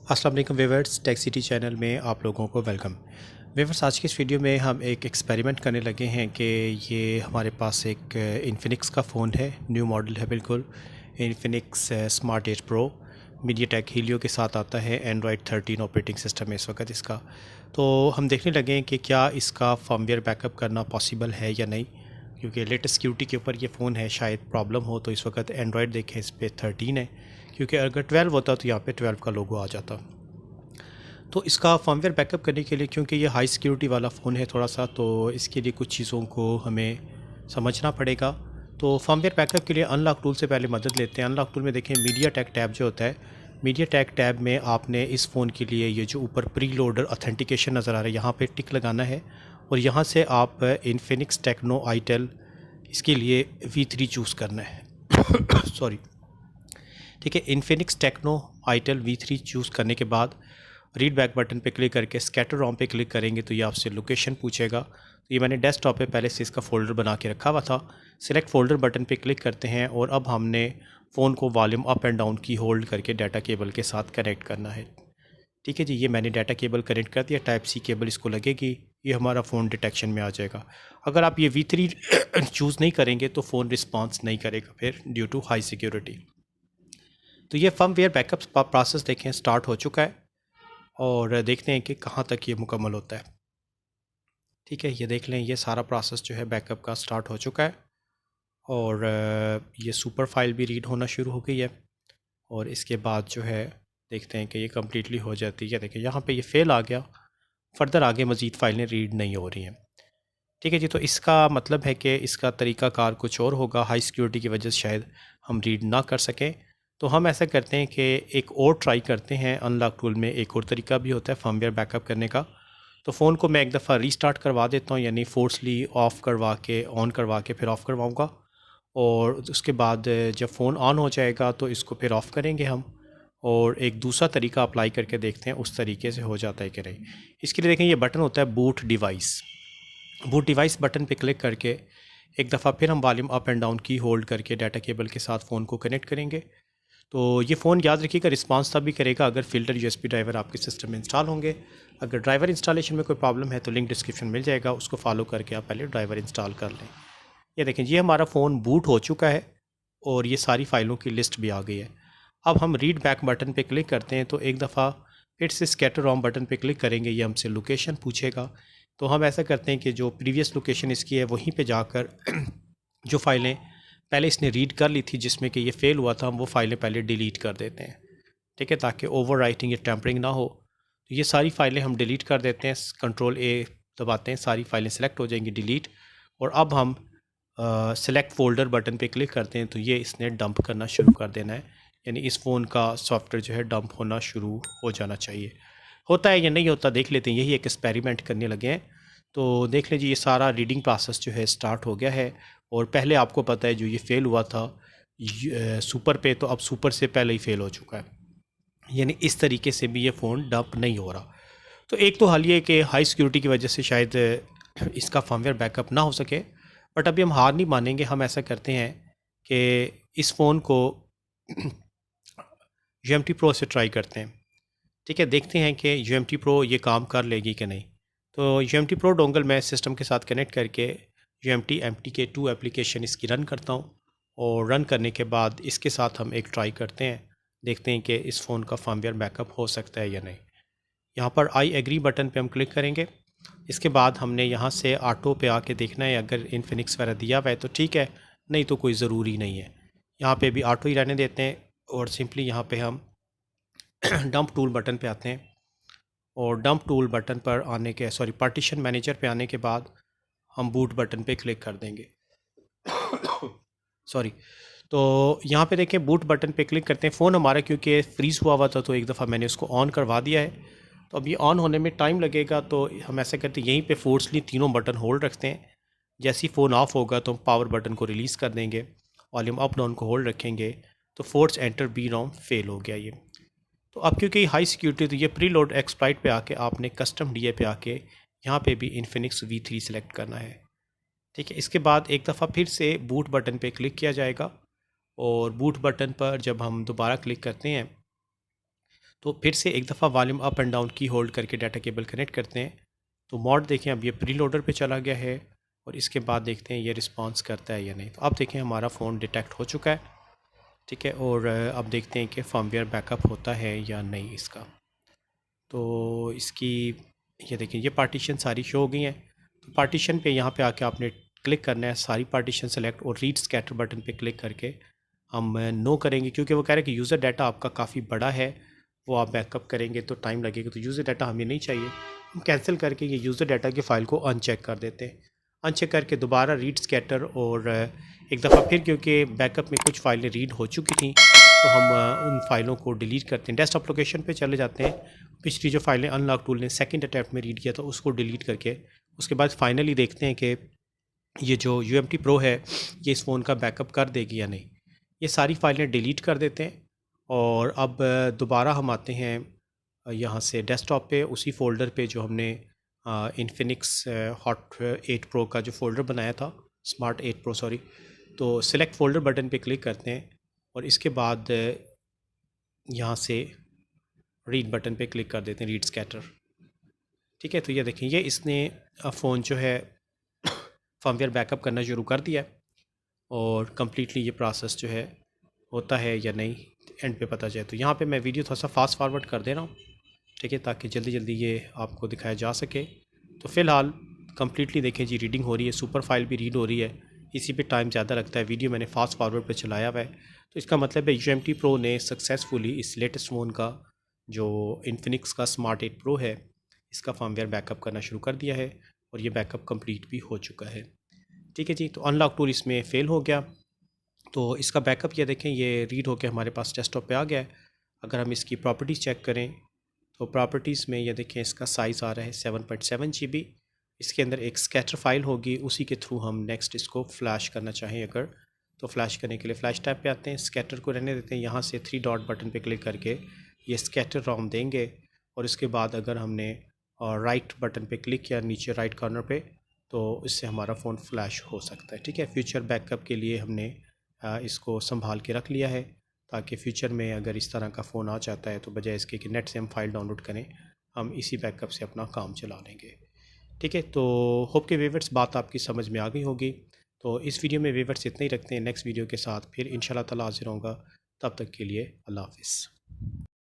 अस्सलाम वालेकुम viewers, tech city channel में आप लोगों को वेलकम। व्यूअर्स, आज की इस वीडियो में हम एक एक्सपेरिमेंट करने लगे हैं कि ये हमारे पास एक इन्फिनिक्स का फ़ोन है, न्यू मॉडल है बिल्कुल, Infinix smart 8 pro MediaTek Helio के साथ आता है। एंड्रॉयड 13 ऑपरेटिंग सिस्टम है इस वक्त इसका। तो हम देखने लगे हैं कि क्या इसका फर्मवेयर बैकअप करना पॉसिबल है या नहीं, क्योंकि लेटेस्ट सिक्योरिटी के ऊपर ये फ़ोन है, शायद प्रॉब्लम हो। तो इस वक्त एंड्रॉयड देखें इस पर 13 है, क्योंकि अगर 12 होता तो यहाँ पे 12 का लोगो आ जाता। तो इसका फर्मवेयर बैकअप करने के लिए, क्योंकि ये हाई सिक्योरिटी वाला फ़ोन है थोड़ा सा, तो इसके लिए कुछ चीज़ों को हमें समझना पड़ेगा। तो फर्मवेयर बैकअप के लिए अनलॉक टूल से पहले मदद लेते हैं। अनलॉक टूल में देखें मीडियाटेक टैब जो होता है, मीडियाटेक टैब में आपने इस फ़ोन के लिए ये जो ऊपर प्री लोडर ऑथेंटिकेशन नज़र आ रहा है, यहाँ पे टिक लगाना है और यहाँ से आप इन्फिनिक्स टेक्नो आईटेल इसके लिए V3 चूज़ करना है। सॉरी, ठीक है। Infinix techno itel V3 choose करने के बाद रीड बैक बटन पे क्लिक करके स्कैटर रॉम पे क्लिक करेंगे तो ये आपसे लोकेशन पूछेगा। तो ये मैंने डेस्कटॉप पे पहले से इसका फ़ोल्डर बना के रखा हुआ था। सिलेक्ट फ़ोल्डर बटन पे क्लिक करते हैं और अब हमने फ़ोन को वॉल्यूम अप एंड डाउन की होल्ड करके डाटा केबल के साथ कनेक्ट करना है। ठीक है जी, ये मैंने डाटा केबल कनेक्ट कर दिया। टाइप सी केबल इसको लगेगी, ये हमारा फ़ोन डिटेक्शन में आ जाएगा। अगर आप ये V3 चूज़ नहीं करेंगे तो फ़ोन रिस्पॉन्स नहीं करेगा फिर, ड्यू टू हाई सिक्योरिटी। तो ये फर्मवेयर बैकअप प्रोसेस देखें स्टार्ट हो चुका है और देखते हैं कि कहाँ तक ये मुकम्मल होता है। ठीक है, ये देख लें, ये सारा प्रोसेस जो है बैकअप का स्टार्ट हो चुका है और ये सुपर फाइल भी रीड होना शुरू हो गई है। और इसके बाद जो है देखते हैं कि ये कम्प्लीटली हो जाती है। देखिए यहाँ पे ये फेल आ गया, फर्दर आगे मज़ीद फ़ाइलें रीड नहीं हो रही हैं। ठीक है जी, तो इसका मतलब है कि इसका तरीक़ाकार कुछ और होगा, हाई सिक्योरिटी की वजह से शायद हम रीड ना कर सकें। तो हम ऐसा करते हैं कि एक और ट्राई करते हैं। अनलॉक टूल में एक और तरीका भी होता है फर्मवेयर बैकअप करने का। तो फ़ोन को मैं एक दफ़ा रीस्टार्ट करवा देता हूँ, यानी फोर्सली ऑफ़ करवा के ऑन करवा के फिर ऑफ़ करवाऊँगा और उसके बाद जब फ़ोन ऑन हो जाएगा तो इसको फिर ऑफ़ करेंगे हम और एक दूसरा तरीका अप्लाई करके देखते हैं उस तरीके से हो जाता है कि नहीं। इसके लिए देखें, ये बटन होता है boot device. Boot device button पे क्लिक करके एक दफ़ा फिर हम वॉल्यूम अप एंड डाउन की होल्ड करके डाटा केबल के साथ फ़ोन को कनेक्ट करेंगे। तो ये फ़ोन याद रखिएगा रिस्पांस तभी करेगा अगर फ़िल्टर USB ड्राइवर आपके सिस्टम में इंस्टॉल होंगे। अगर ड्राइवर इंस्टॉलेशन में कोई प्रॉब्लम है तो लिंक डिस्क्रिप्शन मिल जाएगा, उसको फॉलो करके आप पहले ड्राइवर इंस्टॉल कर लें। ये देखें, ये हमारा फ़ोन बूट हो चुका है और ये सारी फ़ाइलों की लिस्ट भी आ गई है। अब हम रीड बैक बटन पे क्लिक करते हैं तो एक दफ़ा फिर से स्कैटर रॉम बटन पे क्लिक करेंगे, ये हमसे लोकेशन पूछेगा। तो हम ऐसा करते हैं कि जो प्रीवियस लोकेशन इसकी है वहीं पे जाकर जो फ़ाइलें पहले इसने रीड कर ली थी जिसमें कि ये फ़ेल हुआ था, हम वो फ़ाइलें पहले डिलीट कर देते हैं। ठीक है, ताकि ओवर राइटिंग या टैम्परिंग ना हो। तो ये सारी फ़ाइलें हम डिलीट कर देते हैं। कंट्रोल A दबाते हैं, सारी फ़ाइलें सेलेक्ट हो जाएंगी डिलीट। और अब हम सेलेक्ट फ़ोल्डर बटन पे क्लिक करते हैं तो ये इसने डंप करना शुरू कर देना है, यानी इस फ़ोन का सॉफ्टवेयर जो है डंप होना शुरू हो जाना चाहिए। होता है या नहीं होता देख लेते हैं, यही एक एक्सपेरिमेंट करने लगे हैं। तो देख लीजिए, ये सारा रीडिंग प्रोसेस जो है स्टार्ट हो गया है और पहले आपको पता है जो ये फ़ेल हुआ था सुपर पे, तो अब सुपर से पहले ही फ़ेल हो चुका है, यानी इस तरीके से भी ये फ़ोन डंप नहीं हो रहा। तो एक तो हाल ये कि हाई सिक्योरिटी की वजह से शायद इसका फर्मवेयर बैकअप ना हो सके, बट अभी हम हार नहीं मानेंगे। हम ऐसा करते हैं कि इस फ़ोन को UMT प्रो से ट्राई करते हैं। ठीक है, देखते हैं कि UMT प्रो ये काम कर लेगी कि नहीं। तो UMT प्रो डोंगल मैं सिस्टम के साथ कनेक्ट करके UMT MTK2 एप्लीकेशन इसकी रन करता हूँ और रन करने के बाद इसके साथ हम एक ट्राई करते हैं, देखते हैं कि इस फ़ोन का फर्मवेयर बैकअप हो सकता है या नहीं। यहाँ पर आई एग्री बटन पे हम क्लिक करेंगे। इसके बाद हमने यहाँ से ऑटो पे आके देखना है, अगर इन्फिनिक्स वगैरह दिया हुआ है तो ठीक है, नहीं तो कोई ज़रूरी नहीं है। यहाँ पे भी ऑटो ही रहने देते हैं और सिंपली यहाँ पे हम डंप टूल बटन पे आते हैं और डंप टूल बटन पर आने के पार्टीशन मैनेजर पे आने के बाद हम बूट बटन पे क्लिक कर देंगे। सॉरी, तो यहाँ पे देखें बूट बटन पे क्लिक करते हैं। फ़ोन हमारा क्योंकि फ्रीज़ हुआ था तो एक दफ़ा मैंने उसको ऑन करवा दिया है, तो अब ये ऑन होने में टाइम लगेगा। तो हम ऐसा करते हैं, यहीं पे फोर्सली तीनों बटन होल्ड रखते हैं। जैसे ही फ़ोन ऑफ होगा तो हम पावर बटन को रिलीज़ कर देंगे, वॉल्यूम अप डाउन को होल्ड रखेंगे। तो force enter B ROM fail हो गया ये। तो अब क्योंकि हाई सिक्योरिटी, तो ये प्री लोड एक्सप्लॉइट पे आके आपने कस्टम DA पे आके यहाँ पे भी इन्फिनिक्स V3 सेलेक्ट करना है। ठीक है, इसके बाद एक दफ़ा फिर से बूट बटन पे क्लिक किया जाएगा और बूट बटन पर जब हम दोबारा क्लिक करते हैं तो फिर से एक दफ़ा वॉल्यूम अप एंड डाउन की होल्ड करके डाटा केबल कनेक्ट करते हैं। तो मोड देखें अब ये प्री लोडर पे चला गया है और इसके बाद देखते हैं ये रिस्पांस करता है या नहीं। तो अब देखें हमारा फ़ोन डिटेक्ट हो चुका है, ठीक है। और अब देखते हैं कि फर्मवेयर बैकअप होता है या नहीं इसका। तो इसकी ये देखें ये पार्टीशन सारी शो हो गई हैं। तो पार्टीशन पे यहाँ पे आके आपने क्लिक करना है, सारी पार्टीशन सेलेक्ट और रीड स्कैटर बटन पे क्लिक करके हम नो करेंगे, क्योंकि वो कह रहे हैं कि यूज़र डाटा आपका काफ़ी बड़ा है, वो आप बैकअप करेंगे तो टाइम लगेगा, तो यूज़र डाटा हमें नहीं चाहिए। हम कैंसिल करके ये यूज़र डाटा की फ़ाइल को अनचेक कर देते हैं। अनचेक करके दोबारा रीड स्कैटर और एक दफ़ा फिर, क्योंकि बैकअप में कुछ फ़ाइलें रीड हो चुकी थी तो हम उन फ़ाइलों को डिलीट करते हैं। डेस्कटॉप लोकेशन पे चले जाते हैं, पिछली जो फ़ाइलें अनलॉक टूल ने सेकंड अटैम्प्ट में रीड किया था उसको डिलीट करके उसके बाद फाइनली देखते हैं कि ये जो UMT Pro है ये इस फ़ोन का बैकअप कर देगी या नहीं। ये सारी फ़ाइलें डिलीट कर देते हैं और अब दोबारा हम आते हैं यहाँ से डेस्कटॉप पे, उसी फ़ोल्डर पे जो हमने इन्फिनिक्स हॉट 8 प्रो का जो फ़ोल्डर बनाया था, स्मार्ट 8 प्रो सॉरी। तो सिलेक्ट फ़ोल्डर बटन पे क्लिक करते हैं और इसके बाद यहाँ से रीड बटन पे क्लिक कर देते हैं, रीड स्कैटर, ठीक है। तो ये देखें ये इसने फ़ोन जो है फर्मवेयर बैकअप करना शुरू कर दिया है और कम्प्लीटली ये प्रोसेस जो है होता है या नहीं एंड पे पता चले। तो यहाँ पे मैं वीडियो थोड़ा सा फास्ट फॉरवर्ड कर दे रहा हूँ, ठीक है, ताकि जल्दी जल्दी ये आपको दिखाया जा सके। तो फ़िलहाल कम्प्लीटली देखें जी रीडिंग हो रही है, सुपर फाइल भी रीड हो रही है, इसी पे टाइम ज़्यादा लगता है। वीडियो मैंने फास्ट फॉरवर्ड पे चलाया हुआ है, तो इसका मतलब है UMT Pro ने सक्सेसफुली इस लेटेस्ट फ़ोन का जो इन्फिनिक्स का स्मार्ट 8 प्रो है इसका फर्मवेयर बैकअप करना शुरू कर दिया है और ये बैकअप कंप्लीट भी हो चुका है, ठीक है जी। तो अनलॉक टूल इसमें फ़ेल हो गया, तो इसका बैकअप ये देखें ये रीड होकर हमारे पास डेस्कटॉप पे आ गया है। अगर हम इसकी प्रॉपर्टीज़ चेक करें तो प्रॉपर्टीज़ में ये देखें इसका साइज़ आ रहा है 7.7 GB। इसके अंदर एक स्कैटर फाइल होगी, उसी के थ्रू हम नेक्स्ट इसको फ्लैश करना चाहें अगर, तो फ्लैश करने के लिए फ्लैश टैब पे आते हैं, स्कैटर को रहने देते हैं, यहाँ से 3 डॉट बटन पे क्लिक करके ये स्कैटर रोम देंगे और इसके बाद अगर हमने राइट बटन पे क्लिक किया नीचे राइट कॉर्नर पे तो इससे हमारा फ़ोन फ्लैश हो सकता है, ठीक है। फ्यूचर बैकअप के लिए हमने इसको संभाल के रख लिया है ताकि फ्यूचर में अगर इस तरह का फ़ोन आ जाता है तो बजाय इसके कि नेट से हम फाइल डाउनलोड करें, हम इसी बैकअप से अपना काम चला लेंगे, ठीक है। तो होप के व्यूअर्स बात आपकी समझ में आ गई होगी। तो इस वीडियो में व्यूअर्स इतना ही रखते हैं, नेक्स्ट वीडियो के साथ फिर इंशाल्लाह ताला हाज़िर होऊंगा, तब तक के लिए अल्लाह हाफ़िज़।